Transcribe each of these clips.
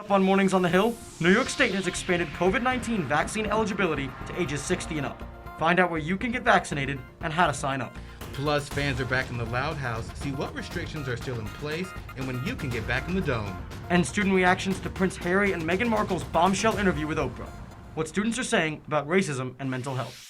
Up on Mornings on the Hill, New York State has expanded COVID-19 vaccine eligibility to ages 60 and up. Find out where you can get vaccinated and how to sign up. Plus, fans are back in the Loud House. See what restrictions are still in place and when you can get back in the Dome. And student reactions to Prince Harry and Meghan Markle's bombshell interview with Oprah. What students are saying about racism and mental health.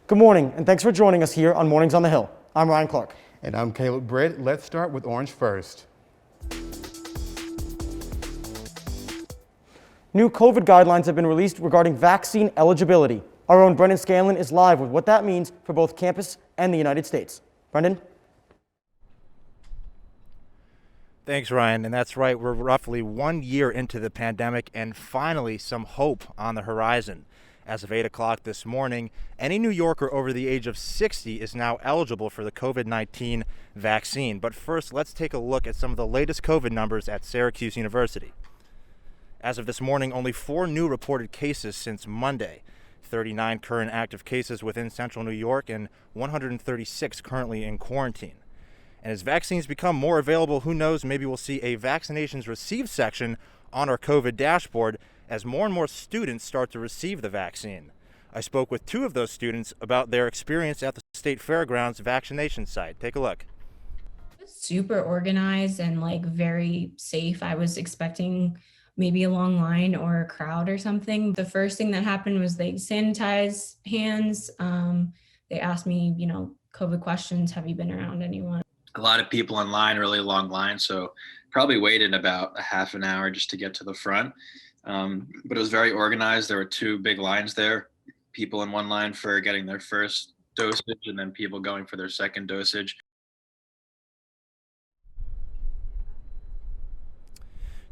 Good morning, and thanks for joining us here on Mornings on the Hill. I'm Ryan Clark. And I'm Caleb Britt. Let's start with Orange first. New COVID guidelines have been released regarding vaccine eligibility. Our own Brendan Scanlon is live with what that means for both campus and the United States. Brendan? Thanks, Ryan. And that's right, we're roughly 1 year into the pandemic and finally some hope on the horizon. As of 8 o'clock this morning, any New Yorker over the age of 60 is now eligible for the COVID-19 vaccine. But first, let's take a look at some of the latest COVID numbers at Syracuse University. As of this morning, only 4 new reported cases since Monday. 39 current active cases within central New York and 136 currently in quarantine. And as vaccines become more available, who knows, maybe we'll see a vaccinations received section on our COVID dashboard as more and more students start to receive the vaccine. I spoke with 2 of those students about their experience at the State Fairgrounds vaccination site. Take a look. Super organized and very safe. I was expecting maybe a long line or a crowd or something. The first thing that happened was they sanitized hands. They asked me, COVID questions. Have you been around anyone? A lot of people in line, really long line. So probably waited about a half an hour just to get to the front. But it was very organized. There were 2 big lines there, people in one line for getting their first dosage and then people going for their second dosage.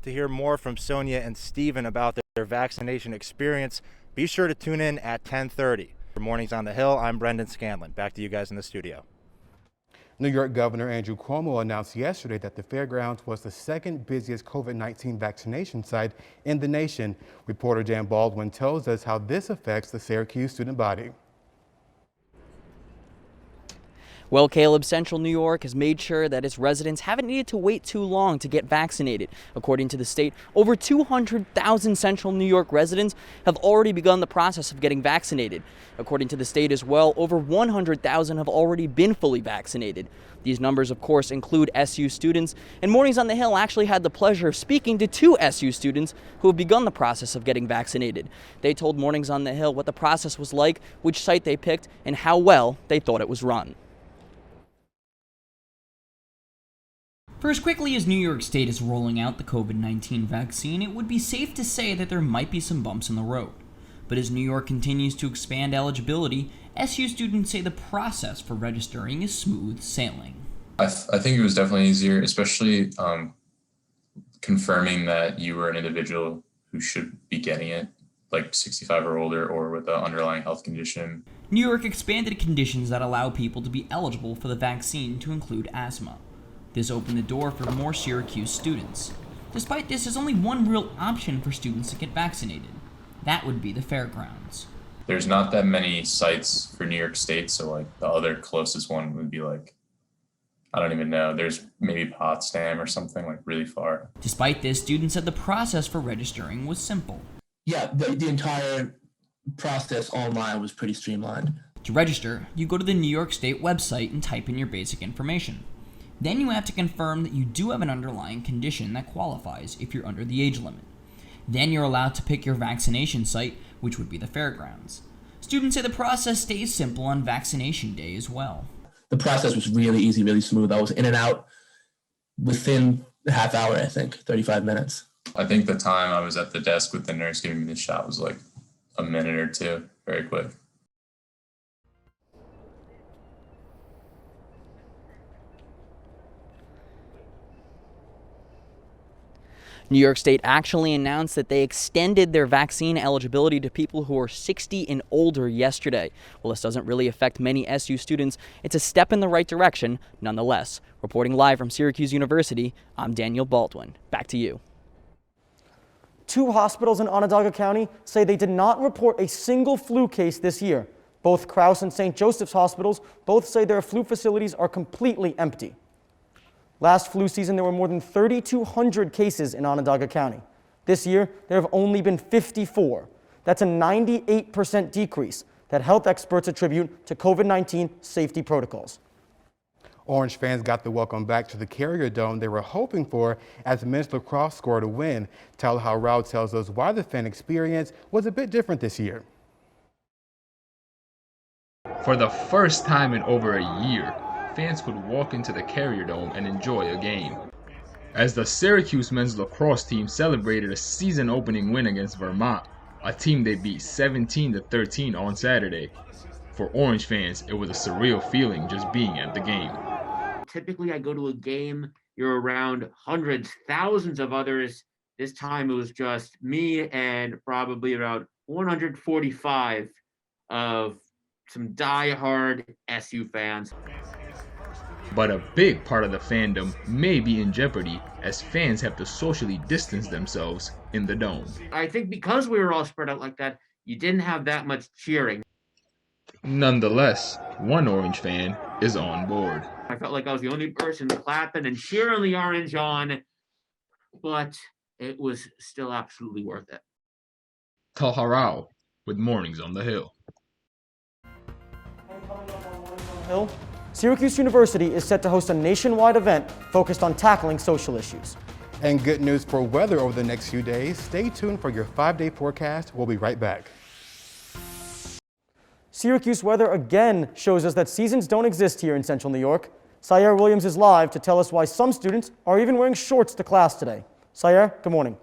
To hear more from Sonia and Steven about their vaccination experience, be sure to tune in at 10:30. For Mornings on the Hill, I'm Brendan Scanlon. Back to you guys in the studio. New York Governor Andrew Cuomo announced yesterday that the fairgrounds was the second busiest COVID-19 vaccination site in the nation. Reporter Dan Baldwin tells us how this affects the Syracuse student body. Well, Caleb, Central New York has made sure that its residents haven't needed to wait too long to get vaccinated. According to the state, over 200,000 Central New York residents have already begun the process of getting vaccinated. According to the state as well, over 100,000 have already been fully vaccinated. These numbers, of course, include SU students, and Mornings on the Hill actually had the pleasure of speaking to 2 SU students who have begun the process of getting vaccinated. They told Mornings on the Hill what the process was like, which site they picked, and how well they thought it was run. For as quickly as New York State is rolling out the COVID-19 vaccine, it would be safe to say that there might be some bumps in the road. But as New York continues to expand eligibility, SU students say the process for registering is smooth sailing. I think it was definitely easier, especially confirming that you were an individual who should be getting it, like 65 or older or with an underlying health condition. New York expanded conditions that allow people to be eligible for the vaccine to include asthma. This opened the door for more Syracuse students. Despite this, there's only one real option for students to get vaccinated. That would be the fairgrounds. There's not that many sites for New York State, so the other closest one would be I don't even know. There's maybe Potsdam or something really far. Despite this, students said the process for registering was simple. Yeah, the entire process online was pretty streamlined. To register, you go to the New York State website and type in your basic information. Then you have to confirm that you do have an underlying condition that qualifies if you're under the age limit. Then you're allowed to pick your vaccination site, which would be the fairgrounds. Students say the process stays simple on vaccination day as well. The process was really easy, really smooth. I was in and out within a half hour, I think, 35 minutes. I think the time I was at the desk with the nurse giving me the shot was a minute or 2, very quick. New York State actually announced that they extended their vaccine eligibility to people who are 60 and older yesterday. While this doesn't really affect many SU students, it's a step in the right direction nonetheless. Reporting live from Syracuse University, I'm Daniel Baldwin. Back to you. 2 hospitals in Onondaga County say they did not report a single flu case this year. Both Crouse and St. Joseph's hospitals both say their flu facilities are completely empty. Last flu season, there were more than 3,200 cases in Onondaga County. This year, there have only been 54. That's a 98% decrease that health experts attribute to COVID-19 safety protocols. Orange fans got the welcome back to the Carrier Dome they were hoping for as men's lacrosse scored a win. Talha Rao tells us why the fan experience was a bit different this year. For the first time in over a year, fans could walk into the Carrier Dome and enjoy a game. As the Syracuse men's lacrosse team celebrated a season-opening win against Vermont, a team they beat 17-13 on Saturday. For Orange fans, it was a surreal feeling just being at the game. Typically, I go to a game, you're around hundreds, thousands of others. This time it was just me and probably about 145 of some die-hard SU fans. But a big part of the fandom may be in jeopardy as fans have to socially distance themselves in the dome. I think because we were all spread out like that, you didn't have that much cheering. Nonetheless, one Orange fan is on board. I felt like I was the only person clapping and cheering the Orange on, but it was still absolutely worth it. Talha Rao with Mornings on the Hill. Syracuse University is set to host a nationwide event focused on tackling social issues. And good news for weather over the next few days. Stay tuned for your 5-day forecast. We'll be right back. Syracuse weather again shows us that seasons don't exist here in Central New York. Sayer Williams is live to tell us why some students are even wearing shorts to class today. Sayer, good morning.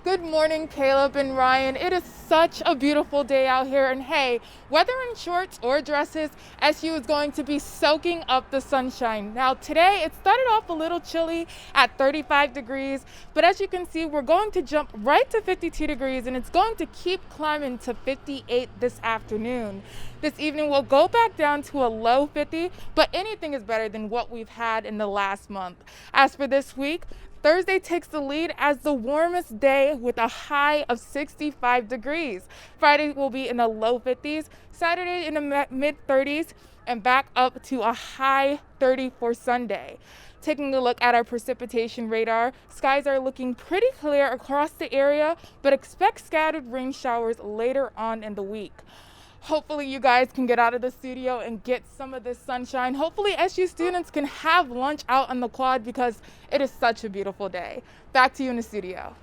Good morning, Caleb and Ryan. It is such a beautiful day out here, and hey, whether in shorts or dresses, SU is going to be soaking up the sunshine. Now today, it started off a little chilly at 35 degrees, but as you can see, we're going to jump right to 52 degrees, and it's going to keep climbing to 58 this afternoon. This evening, we'll go back down to a low 50, but anything is better than what we've had in the last month. As for this week, Thursday takes the lead as the warmest day with a high of 65 degrees. Friday will be in the low 50s, Saturday in the mid 30s, and back up to a high 30 for Sunday. Taking a look at our precipitation radar, skies are looking pretty clear across the area, but expect scattered rain showers later on in the week. Hopefully you guys can get out of the studio and get some of this sunshine. Hopefully SU students can have lunch out on the quad because it is such a beautiful day. Back to you in the studio.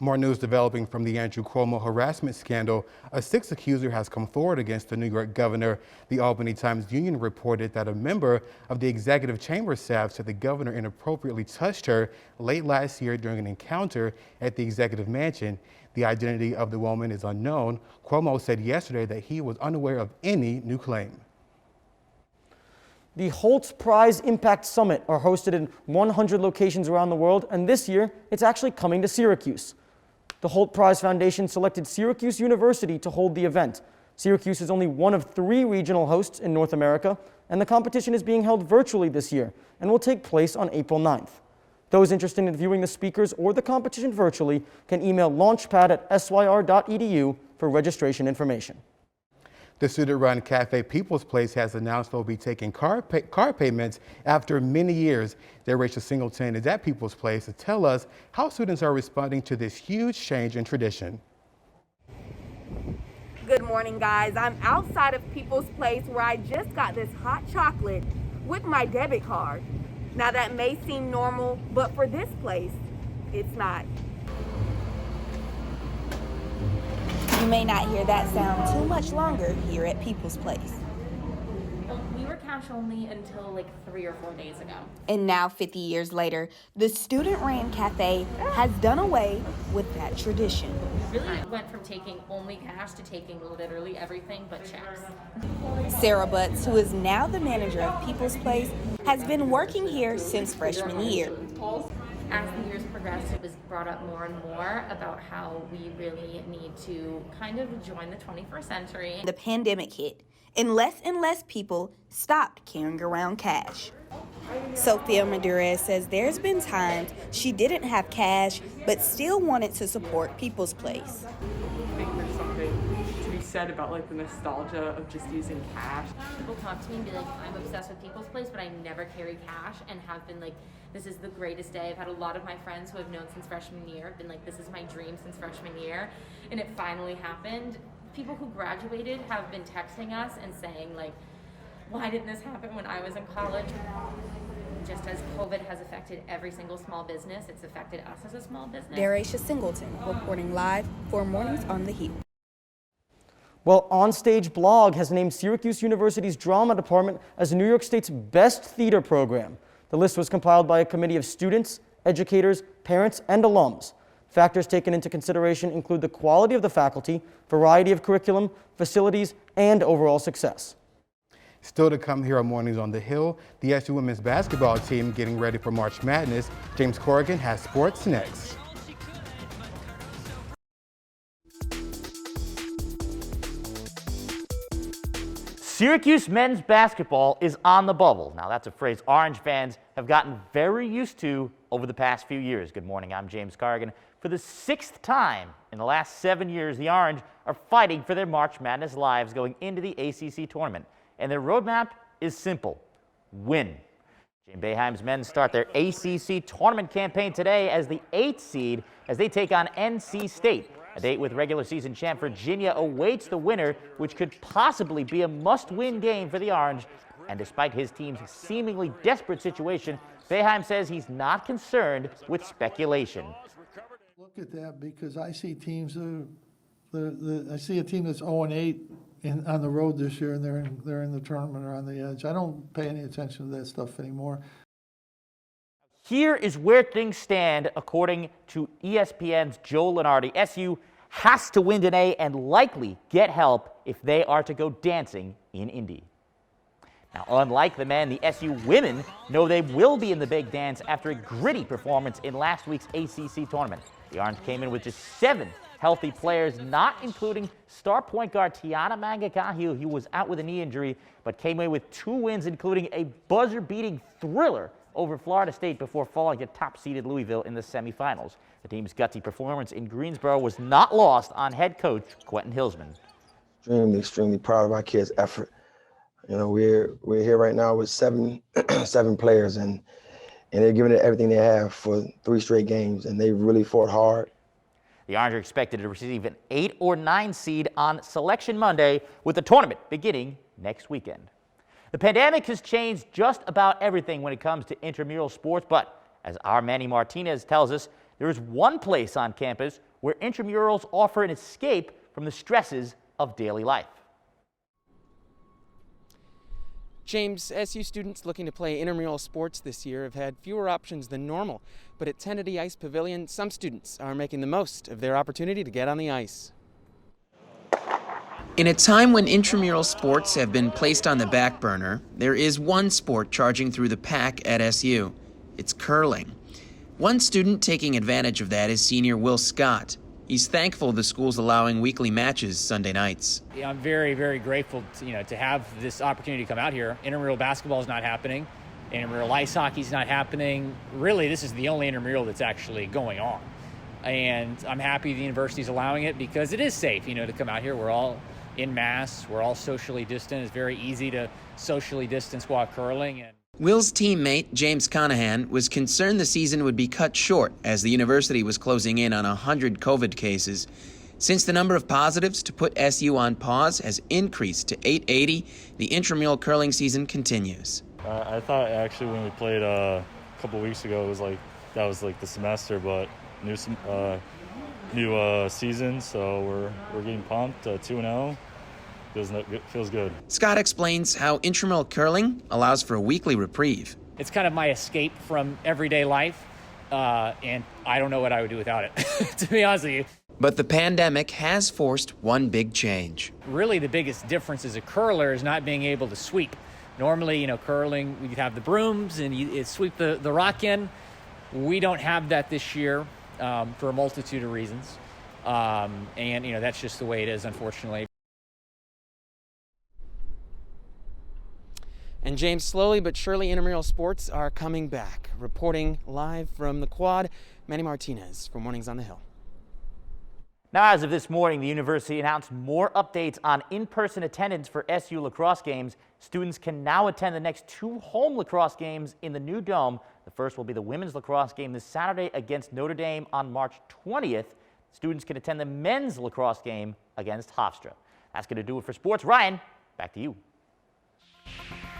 More news developing from the Andrew Cuomo harassment scandal. A 6th accuser has come forward against the New York governor. The Albany Times-Union reported that a member of the executive chamber staff said the governor inappropriately touched her late last year during an encounter at the executive mansion. The identity of the woman is unknown. Cuomo said yesterday that he was unaware of any new claim. The Holtz Prize Impact Summit are hosted in 100 locations around the world, and this year it's actually coming to Syracuse. The Holt Prize Foundation selected Syracuse University to hold the event. Syracuse is only one of 3 regional hosts in North America, and the competition is being held virtually this year and will take place on April 9th. Those interested in viewing the speakers or the competition virtually can email launchpad@syr.edu for registration information. The student-run Cafe People's Place has announced they'll be taking car payments after many years. Rachel Singleton is at People's Place to tell us how students are responding to this huge change in tradition. Good morning, guys. I'm outside of People's Place where I just got this hot chocolate with my debit card. Now that may seem normal, but for this place, it's not. You may not hear that sound too much longer here at People's Place. We were cash only until like 3 or 4 days ago. And now, 50 years later, the student-ran cafe has done away with that tradition. really went from taking only cash to taking literally everything but checks. Sarah Butts, who is now the manager of People's Place, has been working here since freshman year. As the years progressed, it was brought up more and more about how we really need to kind of join the 21st century. The pandemic hit, and less people stopped carrying around cash. Sophia Madurez says there's been times she didn't have cash, but still wanted to support People's Place. I think there's something to be said about like the nostalgia of just using cash. People talk to me and be like, I'm obsessed with People's Place, but I never carry cash, and have been like, this is the greatest day. I've had a lot of my friends who I've known since freshman year have been like, this is my dream since freshman year, and it finally happened. People who graduated have been texting us and saying like, why didn't this happen when I was in college? Just as COVID has affected every single small business, it's affected us as a small business. Daracia Singleton reporting live for Mornings on the Hill. Well, Onstage Blog has named Syracuse University's drama department as New York State's best theater program. The list was compiled by a committee of students, educators, parents, and alums. Factors taken into consideration include the quality of the faculty, variety of curriculum, facilities, and overall success. Still to come here on Mornings on the Hill, the SU women's basketball team getting ready for March Madness. James Corrigan has sports next. Syracuse men's basketball is on the bubble. Now, that's a phrase Orange fans have gotten very used to over the past few years. Good morning, I'm James Corrigan. For the 6th time in the last 7 years, the Orange are fighting for their March Madness lives going into the ACC tournament. And their roadmap is simple: win. Jane Boeheim's men start their ACC tournament campaign today as the 8th seed as they take on NC State. A date with regular season champ Virginia awaits the winner, which could possibly be a must-win game for the Orange. And despite his team's seemingly desperate situation, Boeheim says he's not concerned with speculation. Look at that, because I see teams I see a team that's 0-8 on the road this year, and they're in the tournament or on the edge. I don't pay any attention to that stuff anymore. Here is where things stand according to ESPN's Joe Lunardi. SU has to win today and likely get help if they are to go dancing in Indy. Now, unlike the men, the SU women know they will be in the big dance after a gritty performance in last week's ACC tournament. The Orange came in with just 7 healthy players, not including star point guard Tiana Mangakahi, who was out with a knee injury, but came away with 2 wins, including a buzzer-beating thriller over Florida State before falling to top-seeded Louisville in the semifinals. The team's gutsy performance in Greensboro was not lost on head coach Quentin Hillsman. Extremely proud of our kids' effort. You know, we're here right now with 7 players, and they're giving it everything they have for 3 straight games, and they really fought hard. The Orange are expected to receive an 8 or 9 seed on Selection Monday, with the tournament beginning next weekend. The pandemic has changed just about everything when it comes to intramural sports, but as our Manny Martinez tells us, there is one place on campus where intramurals offer an escape from the stresses of daily life. James, SU students looking to play intramural sports this year have had fewer options than normal, but at Tennedy Ice Pavilion, some students are making the most of their opportunity to get on the ice. In a time when intramural sports have been placed on the back burner, there is one sport charging through the pack at SU. It's curling. One student taking advantage of that is senior Will Scott. He's thankful the school's allowing weekly matches Sunday nights. Yeah, I'm very, very grateful to have this opportunity to come out here. Intramural basketball is not happening. Intramural ice hockey is not happening. Really, this is the only intramural that's actually going on. And I'm happy the university's allowing it because it is safe, to come out here. We're all in mass. We're all socially distant. It's very easy to socially distance while curling. Will's teammate, James Conahan, was concerned the season would be cut short as the university was closing in on 100 COVID cases. Since the number of positives to put SU on pause has increased to 880, the intramural curling season continues. I thought actually when we played a couple weeks ago, that was the semester, but new season, so we're getting pumped. 2-0. Feels good. Scott explains how intramural curling allows for a weekly reprieve. It's kind of my escape from everyday life, and I don't know what I would do without it, to be honest with you. But the pandemic has forced one big change. Really, the biggest difference as a curler is not being able to sweep. Normally, curling, you'd have the brooms and you'd sweep the rock in. We don't have that this year for a multitude of reasons. And that's just the way it is, unfortunately. And James, slowly but surely intramural sports are coming back. Reporting live from the Quad, Manny Martinez for Mornings on the Hill. Now, as of this morning, the university announced more updates on in-person attendance for SU lacrosse games. Students can now attend the next 2 home lacrosse games in the new dome. The first will be the women's lacrosse game this Saturday against Notre Dame on March 20th. Students can attend the men's lacrosse game against Hofstra. That's going to do it for sports. Ryan, back to you.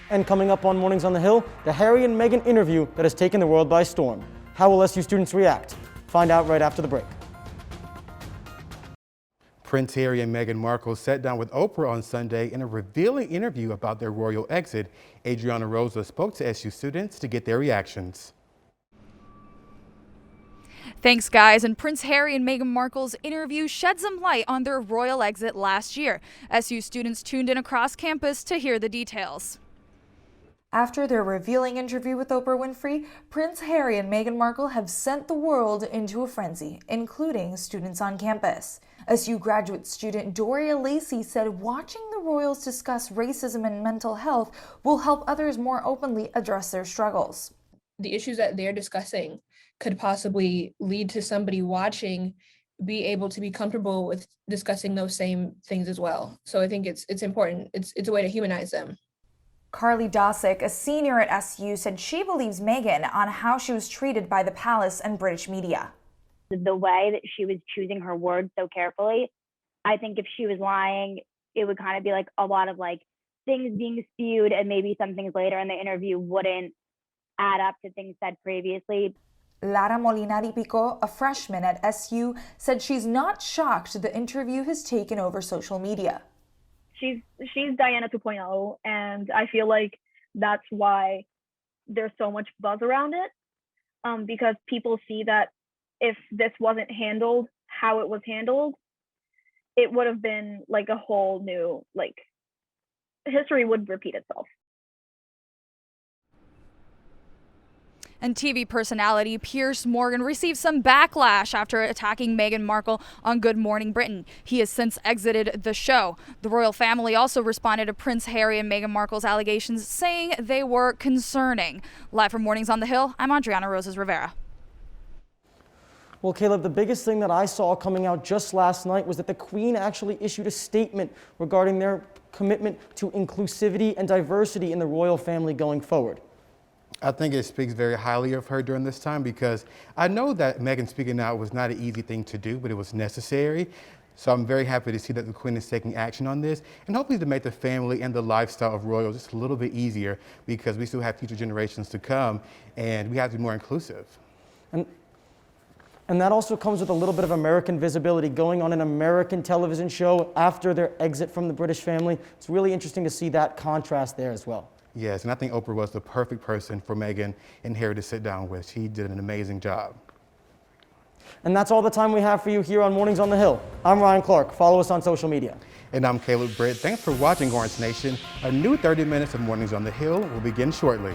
And coming up on Mornings on the Hill, the Harry and Meghan interview that has taken the world by storm. How will SU students react? Find out right after the break. Prince Harry and Meghan Markle sat down with Oprah on Sunday in a revealing interview about their royal exit. Adriana Rosa spoke to SU students to get their reactions. Thanks, guys. And Prince Harry and Meghan Markle's interview shed some light on their royal exit last year. SU students tuned in across campus to hear the details. After their revealing interview with Oprah Winfrey, Prince Harry and Meghan Markle have sent the world into a frenzy, including students on campus. SU graduate student Doria Lacey said watching the royals discuss racism and mental health will help others more openly address their struggles. The issues that they're discussing could possibly lead to somebody watching be able to be comfortable with discussing those same things as well. So I think it's important. It's a way to humanize them. Carly Dosick, a senior at SU, said she believes Meghan on how she was treated by the palace and British media. The way that she was choosing her words so carefully, I think if she was lying, it would kind of be like a lot of like things being spewed and maybe some things later in the interview wouldn't add up to things said previously. Lara Molinari Pico, a freshman at SU, said she's not shocked the interview has taken over social media. She's Diana 2.0, and I feel like that's why there's so much buzz around it, because people see that if this wasn't handled how it was handled, it would have been like a whole new, like, history would repeat itself. And TV personality Piers Morgan received some backlash after attacking Meghan Markle on Good Morning Britain. He has since exited the show. The royal family also responded to Prince Harry and Meghan Markle's allegations, saying they were concerning. Live from Mornings on the Hill, I'm Adriana Rosas Rivera. Well, Caleb, the biggest thing that I saw coming out just last night was that the Queen actually issued a statement regarding their commitment to inclusivity and diversity in the royal family going forward. I think it speaks very highly of her during this time, because I know that Meghan speaking out was not an easy thing to do, but it was necessary. So I'm very happy to see that the Queen is taking action on this, and hopefully to make the family and the lifestyle of royals just a little bit easier, because we still have future generations to come and we have to be more inclusive. And that also comes with a little bit of American visibility going on an American television show after their exit from the British family. It's really interesting to see that contrast there as well. Yes, and I think Oprah was the perfect person for Meghan and Harry to sit down with. She did an amazing job. And that's all the time we have for you here on Mornings on the Hill. I'm Ryan Clark. Follow us on social media. And I'm Caleb Britt. Thanks for watching Orange Nation. A new 30 minutes of Mornings on the Hill will begin shortly.